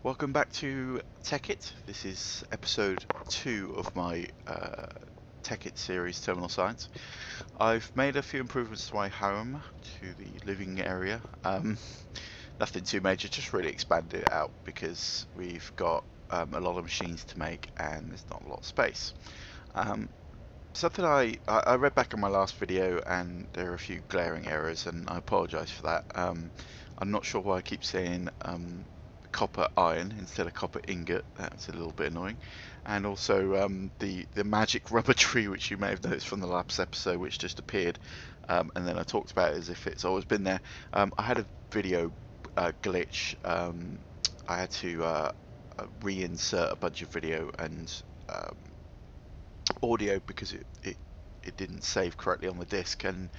Welcome back to Tekkit. This is episode 2 of my Tekkit series, Terminal Science. I've made a few improvements to my home, to the living area. Nothing too major, just really expanded it out because we've got a lot of machines to make and there's not a lot of space. Something I read back on my last video and there are a few glaring errors and I apologise for that. I'm not sure why I keep saying copper iron instead of copper ingot. That's a little bit annoying. And also the magic rubber tree, which you may have noticed from the last episode, which just appeared, and then I talked about it as if it's always been there. I had a video glitch. I had to reinsert a bunch of video and audio because it didn't save correctly on the disc, and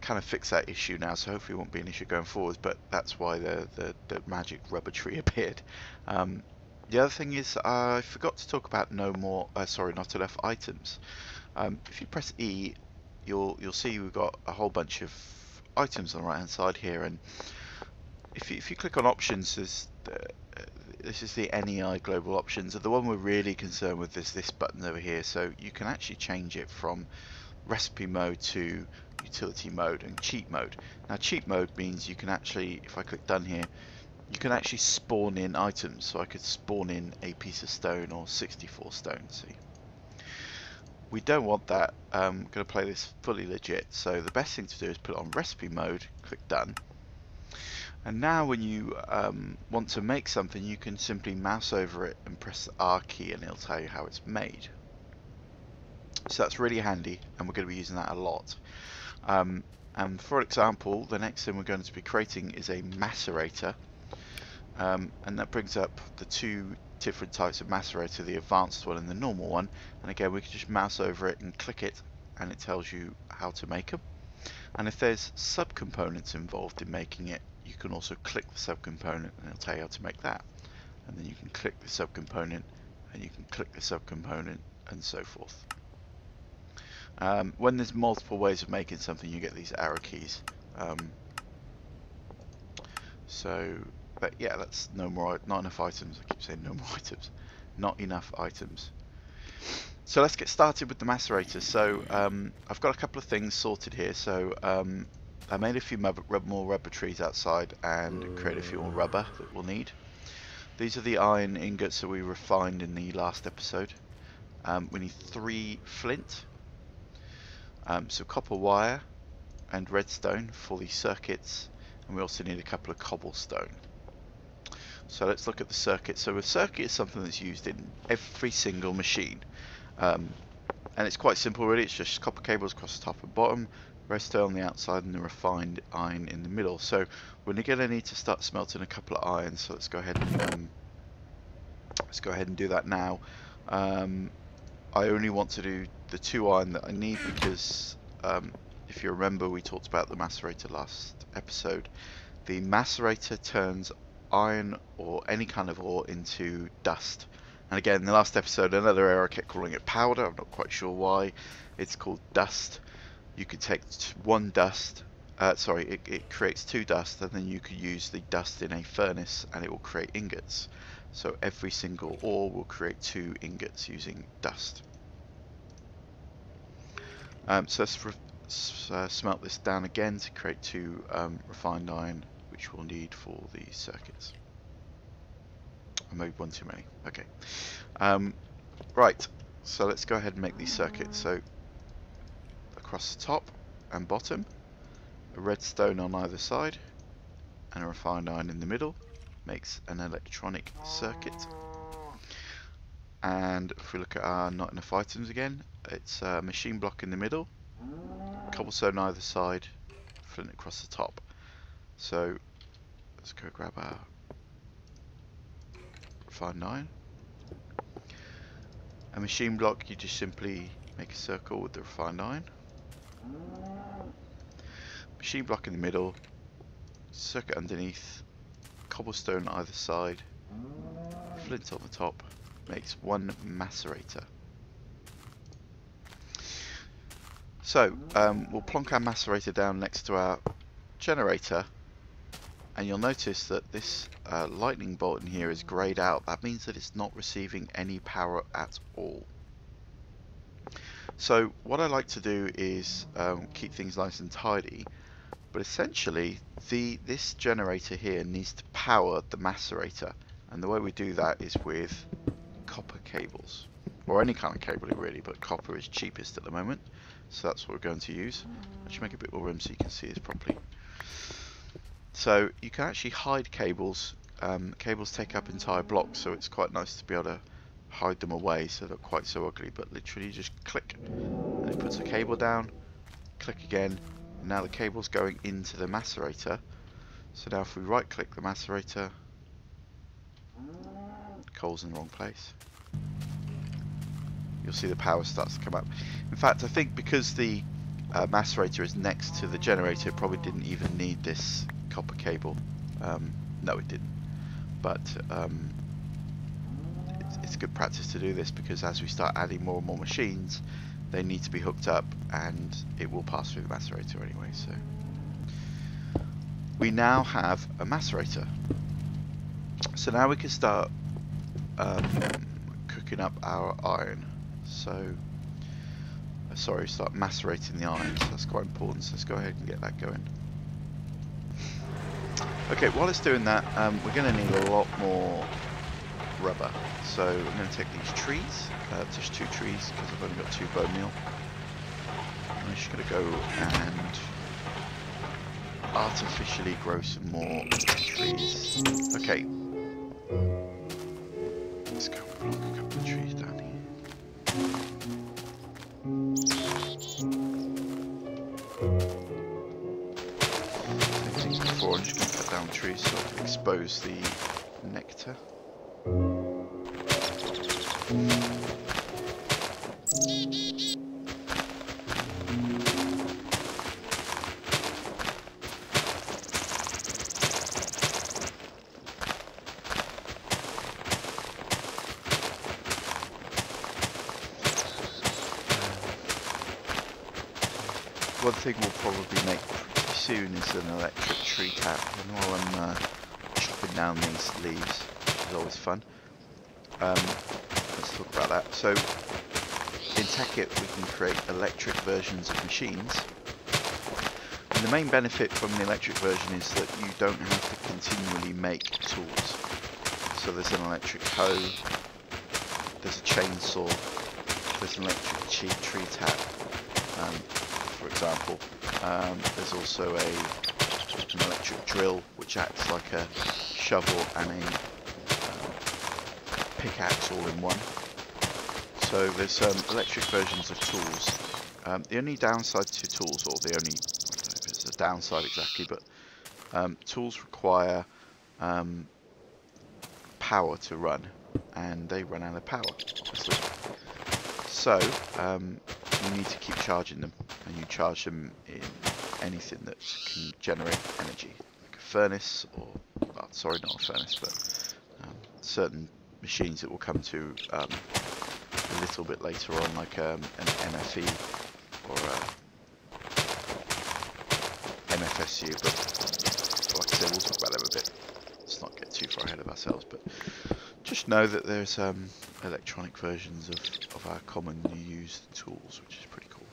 kind of fix that issue now, so hopefully it won't be an issue going forwards, but that's why the magic rubber tree appeared. The other thing is I forgot to talk about not enough items. If you press E, you'll see we've got a whole bunch of items on the right hand side here, and if you click on options, this is the NEI global options, and the one we're really concerned with is this button over here. So you can actually change it from recipe mode to utility mode and cheat mode. Now cheat mode means you can actually, if I click done here, you can actually spawn in items. So I could spawn in a piece of stone or 64 stone. See, we don't want that. I'm going to play this fully legit, so the best thing to do is put it on recipe mode, click done, and now when you want to make something, you can simply mouse over it and press the R key and it'll tell you how it's made. So that's really handy, and we're going to be using that a lot. And for example, the next thing we're going to be creating is a macerator, and that brings up the two different types of macerator, the advanced one and the normal one. And again, we can just mouse over it and click it, and it tells you how to make them. And if there's subcomponents involved in making it, you can also click the subcomponent and it'll tell you how to make that. And then you can click the subcomponent, and you can click the subcomponent, and so forth. When there's multiple ways of making something, you get these arrow keys. But yeah, that's not enough items. I keep saying no more items. Not enough items. So let's get started with the macerator. So I've got a couple of things sorted here. So I made a few more rubber trees outside and created a few more rubber that we'll need. These are the iron ingots that we refined in the last episode. We need 3 flint. So copper wire and redstone for the circuits, and we also need a couple of cobblestone. So let's look at the circuit. So a circuit is something that's used in every single machine, and it's quite simple really. It's just copper cables across the top and bottom, redstone on the outside, and the refined iron in the middle. So we're going to need to start smelting a couple of irons. So let's go ahead and do that now. I only want to do the 2 iron that I need because if you remember, we talked about the macerator last episode. The macerator turns iron or any kind of ore into dust. And again, in the last episode, another error, I kept calling it powder. I'm not quite sure why. It's called dust. You could take 1 dust, it creates 2 dust, and then you could use the dust in a furnace and it will create ingots. So every single ore will create 2 ingots using dust. So let's smelt this down again to create 2 refined iron, which we'll need for the circuits. I made 1 too many. Okay. Right. So let's go ahead and make these circuits. So across the top and bottom, a redstone on either side, and a refined iron in the middle makes an electronic circuit. And if we look at our not enough items again, it's a machine block in the middle, cobblestone on either side, flint across the top. So let's go grab our refined iron. A machine block, you just simply make a circle with the refined iron. Machine block in the middle, circuit underneath, cobblestone on either side, flint on the top, makes 1 macerator. So we'll plonk our macerator down next to our generator, and you'll notice that this lightning bolt in here is greyed out. That means that it's not receiving any power at all. So what I like to do is keep things nice and tidy, but essentially this generator here needs to power the macerator, and the way we do that is with copper cables, or any kind of cabling really, but copper is cheapest at the moment, so that's what we're going to use. I should make a bit more room so you can see this properly. So you can actually hide cables. Cables take up entire blocks, so it's quite nice to be able to hide them away so they're not quite so ugly, but literally just click and it puts a cable down, click again, and now the cable's going into the macerator. So now if we right click the macerator, the coal's in the wrong place, you'll see the power starts to come up. In fact, I think because the macerator is next to the generator, it probably didn't even need this copper cable. No, it didn't, but it's good practice to do this, because as we start adding more and more machines, they need to be hooked up, and it will pass through the macerator anyway. So we now have a macerator, so now we can start cooking up our iron. So start macerating the iron, so that's quite important, so let's go ahead and get that going. Okay, while it's doing that, we're going to need a lot more rubber. So I'm going to take these trees, just 2 trees, because I've only got 2 bone meal. I'm just going to go and artificially grow some more trees. Okay, let's go block a couple of trees down here. Same thing as before, I'm just going to cut down trees so I can expose the nectar. One thing we'll probably make pretty soon is an electric tree tap, and while I'm chopping down these leaves, which is always fun, let's talk about that. So in Tekkit we can create electric versions of machines, and the main benefit from the electric version is that you don't have to continually make tools. So there's an electric hoe, there's a chainsaw, there's an electric tree tap, for example. There's also an electric drill which acts like a shovel and a pickaxe all in one. So there's electric versions of tools. The only downside to tools, or the only, I don't know if it's a downside exactly, but tools require power to run, and they run out of power, obviously. So you need to keep charging them, and you charge them in anything that can generate energy, like a furnace, or, well, sorry, not a furnace, but certain machines that will come to a little bit later on, like an MFE or a MFSU, but like I said, we'll talk about them a bit. Let's not get too far ahead of ourselves, but just know that there's electronic versions of our commonly used tools, which is pretty cool.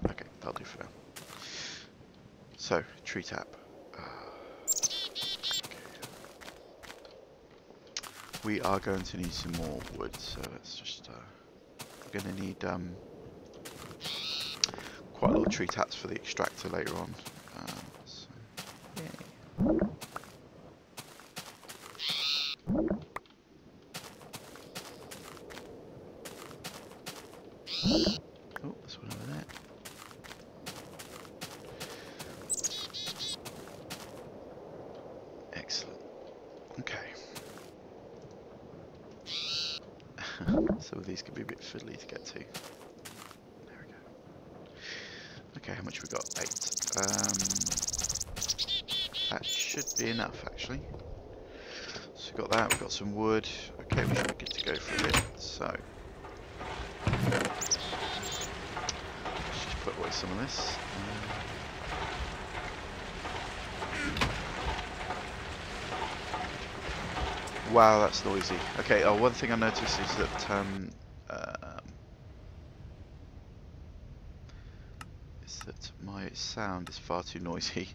Okay, that'll do for now. So, tree tap. Okay. We are going to need some more wood, so let's just... we're going to need quite a lot of tree taps for the extractor later on. So, yay. Oh, there's one over there. Excellent. Okay. Some of these could be a bit fiddly to get to. There we go. Okay, how much we got? 8. That should be enough, actually. So we've got that, we've got some wood. Okay, we should be good to go for a bit. So let's just put away some of this. Wow, that's noisy. Okay, one thing I noticed is that my sound is far too noisy.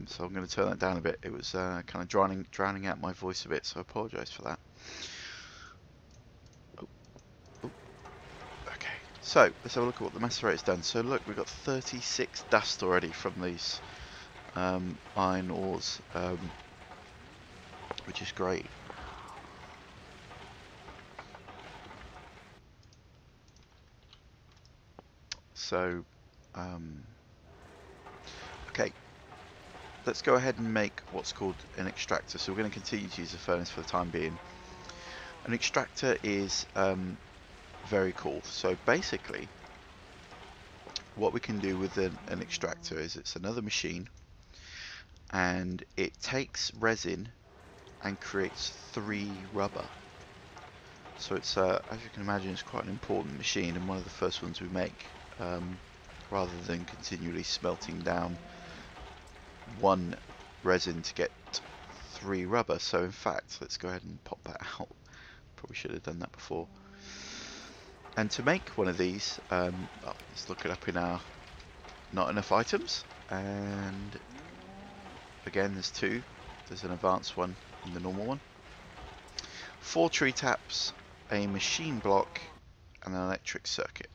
So I'm going to turn that down a bit. It was kind of drowning out my voice a bit, so I apologise for that. Oh, oh, okay, so let's have a look at what the macerator's done. So look, we've got 36 dust already from these iron ores, which is great. So, okay, let's go ahead and make what's called an extractor. So we're going to continue to use the furnace for the time being. An extractor is very cool. So basically, what we can do with an extractor is it's another machine, and it takes resin and creates 3 rubber. So it's, as you can imagine, it's quite an important machine, and one of the first ones we make, rather than continually smelting down 1 resin to get 3 rubber. So in fact, let's go ahead and pop that out. Probably should have done that before. And to make one of these, let's look it up in our not enough items, and again there's 2. There's an advanced one and the normal one. 4 tree taps, a machine block, and an electric circuit.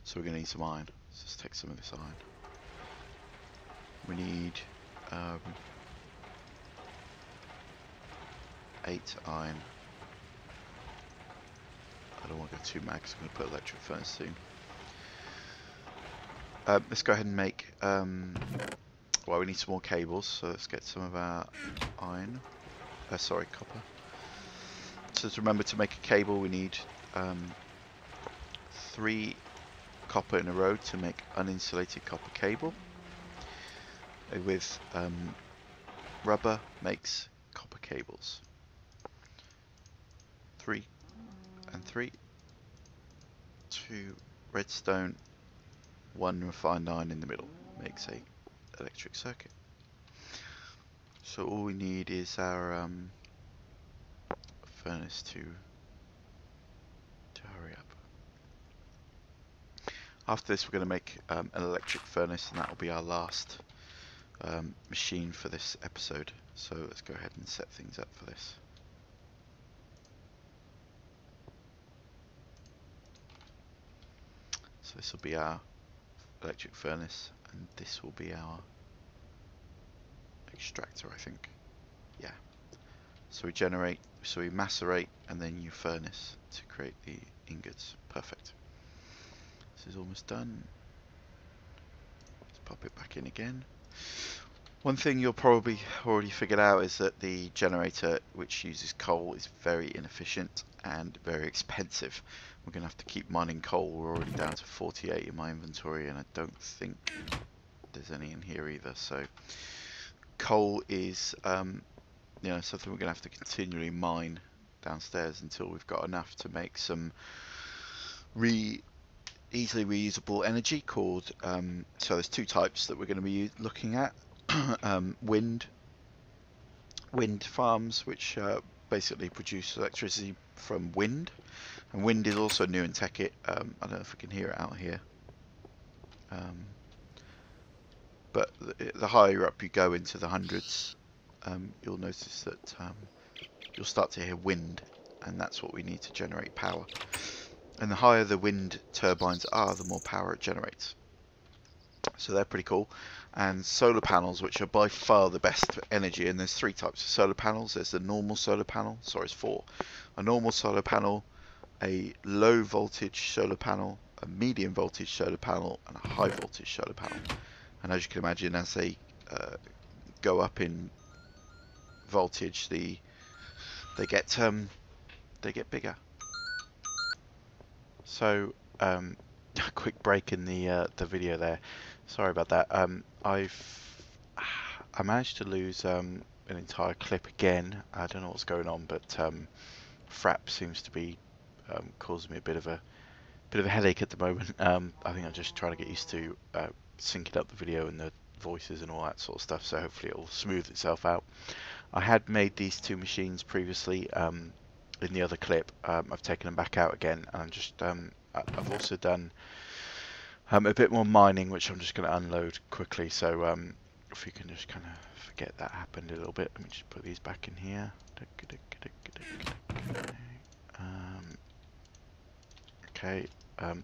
So we're going to need some iron. So let's take some of this iron. We need 8 iron. I don't want to go too mad because I'm going to put electric furnace soon. Let's go ahead and make, well, we need some more cables, so let's get some of our iron, sorry, copper. So to remember, to make a cable we need 3 copper in a row to make uninsulated copper cable. With rubber makes copper cables. 3 and 3. 2 redstone, 1 refined iron in the middle makes a electric circuit. So all we need is our furnace to hurry up. After this we're going to make an electric furnace, and that will be our last machine for this episode. So let's go ahead and set things up for this. So this will be our electric furnace, and this will be our extractor, I think. Yeah. So we generate, so we macerate, and then you furnace to create the ingots. Perfect. This is almost done. Let's pop it back in again. One thing you'll probably already figured out is that the generator, which uses coal, is very inefficient and very expensive. We're going to have to keep mining coal. We're already down to 48 in my inventory, and I don't think there's any in here either. So coal is you know, something we're going to have to continually mine downstairs until we've got enough to make some easily reusable energy called, so there's 2 types that we're going to be looking at. Wind farms, which basically produce electricity from wind, and wind is also new in Tekkit. I don't know if we can hear it out here, but the higher up you go into the hundreds, you'll notice that you'll start to hear wind, and that's what we need to generate power. And the higher the wind turbines are, the more power it generates. So they're pretty cool. And solar panels, which are by far the best for energy, and there's 3 types of solar panels. There's the normal solar panel, sorry, it's 4. A normal solar panel, a low voltage solar panel, a medium voltage solar panel, and a high voltage solar panel. And as you can imagine, as they go up in voltage, they get bigger. So a quick break in the video there. Sorry about that. I managed to lose an entire clip again. I don't know what's going on, but Frap seems to be causing me a bit of a headache at the moment. I think I'm just trying to get used to syncing up the video and the voices and all that sort of stuff. So hopefully it will smooth itself out. I had made these two machines previously in the other clip. I've taken them back out again, and I've also done a bit more mining, which I'm just going to unload quickly. So if we can just kind of forget that happened a little bit, let me just put these back in here. Okay.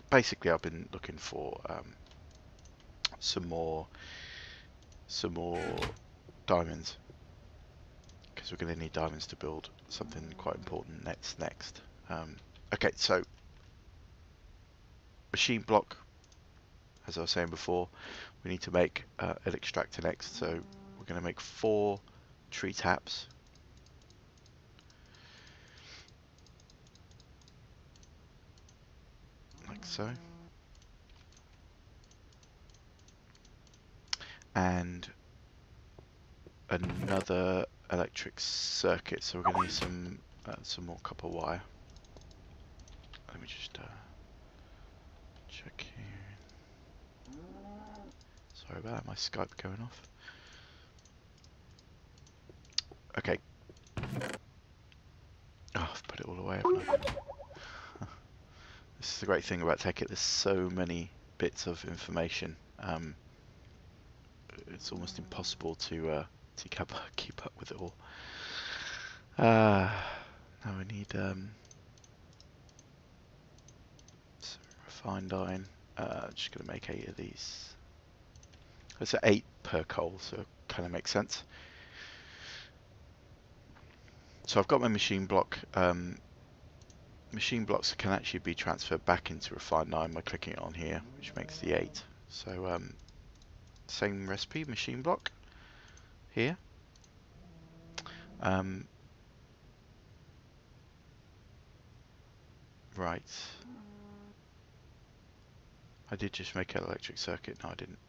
Basically, I've been looking for some more diamonds, because we're going to need diamonds to build something quite important next. Okay, so machine block, as I was saying before, we need to make an extractor next. So we're going to make 4 tree taps. Like so. And another electric circuit. So we're going to need some more copper wire. Let me just check here. Sorry about that, my Skype going off. Okay. Oh, I've put it all away, haven't I? This is the great thing about Tekkit. There's so many bits of information. It's almost impossible to keep up with it all. Now we need some refined iron. Just going to make 8 of these. It's 8 per coal, so it kind of makes sense. So I've got my machine block. Machine blocks can actually be transferred back into refined iron by clicking it on here, which makes the 8. So same recipe, machine block here. Right. I did just make an electric circuit. No, I didn't.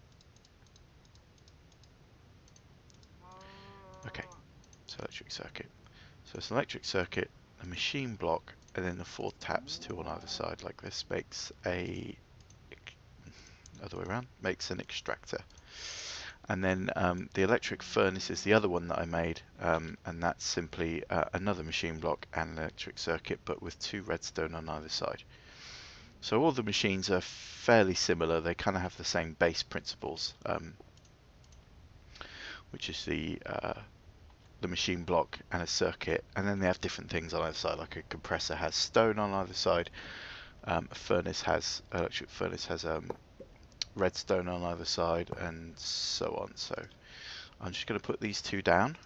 Okay, so electric circuit. So it's an electric circuit, a machine block, and then the 4 taps, 2 on either side, like this, makes a other way around, makes an extractor. And then the electric furnace is the other one that I made, and that's simply another machine block and an electric circuit, but with 2 redstone on either side. So all the machines are fairly similar. They kind of have the same base principles, which is the machine block and a circuit, and then they have different things on either side. Like a compressor has stone on either side. Electric furnace has redstone on either side, and so on. So I'm just going to put these 2 down.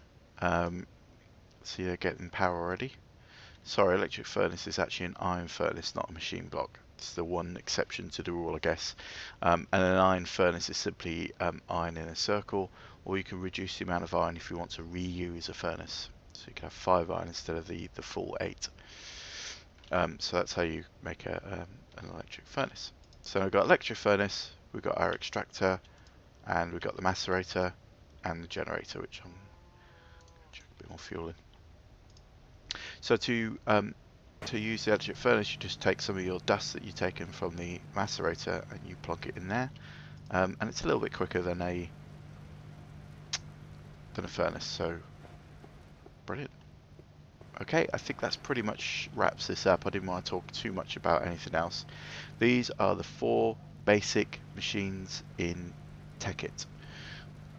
See, they're getting power already. Sorry, electric furnace is actually an iron furnace, not a machine block. It's the one exception to the rule, I guess. And an iron furnace is simply iron in a circle, or you can reduce the amount of iron if you want to reuse a furnace. So you can have 5 iron instead of the full 8. So that's how you make an electric furnace. So we've got electric furnace, we've got our extractor, and we've got the macerator and the generator, which I'm going to check a bit more fuel in. So to use the electric furnace, you just take some of your dust that you've taken from the macerator and you plonk it in there, and it's a little bit quicker than a furnace. So brilliant. Okay, I think that's pretty much wraps this up. I didn't want to talk too much about anything else. These are the 4 basic machines in Tekkit.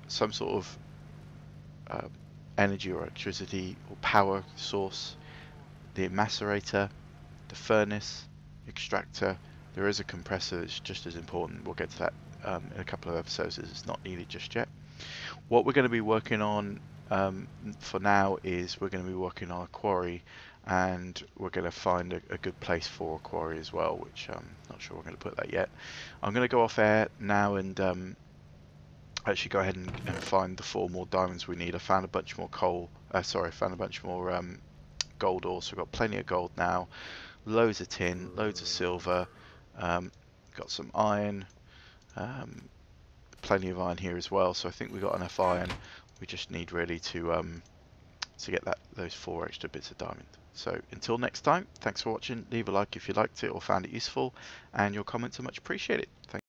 Some sort of energy or electricity or power source, the macerator, the furnace, extractor. There is a compressor that's just as important. We'll get to that in a couple of episodes, as it's not needed just yet. What we're going to be working on for now is we're going to be working on a quarry, and we're going to find a good place for a quarry as well, which I'm not sure we're going to put that yet. I'm going to go off air now and actually go ahead and find the 4 more diamonds we need. I found a bunch more gold ore, so we've got plenty of gold now, loads of tin, loads of silver, got some iron, plenty of iron here as well, so I think we've got enough iron. We just need really to get those 4 extra bits of diamond. So until next time, thanks for watching. Leave a like if you liked it or found it useful, and your comments are much appreciated. Thanks.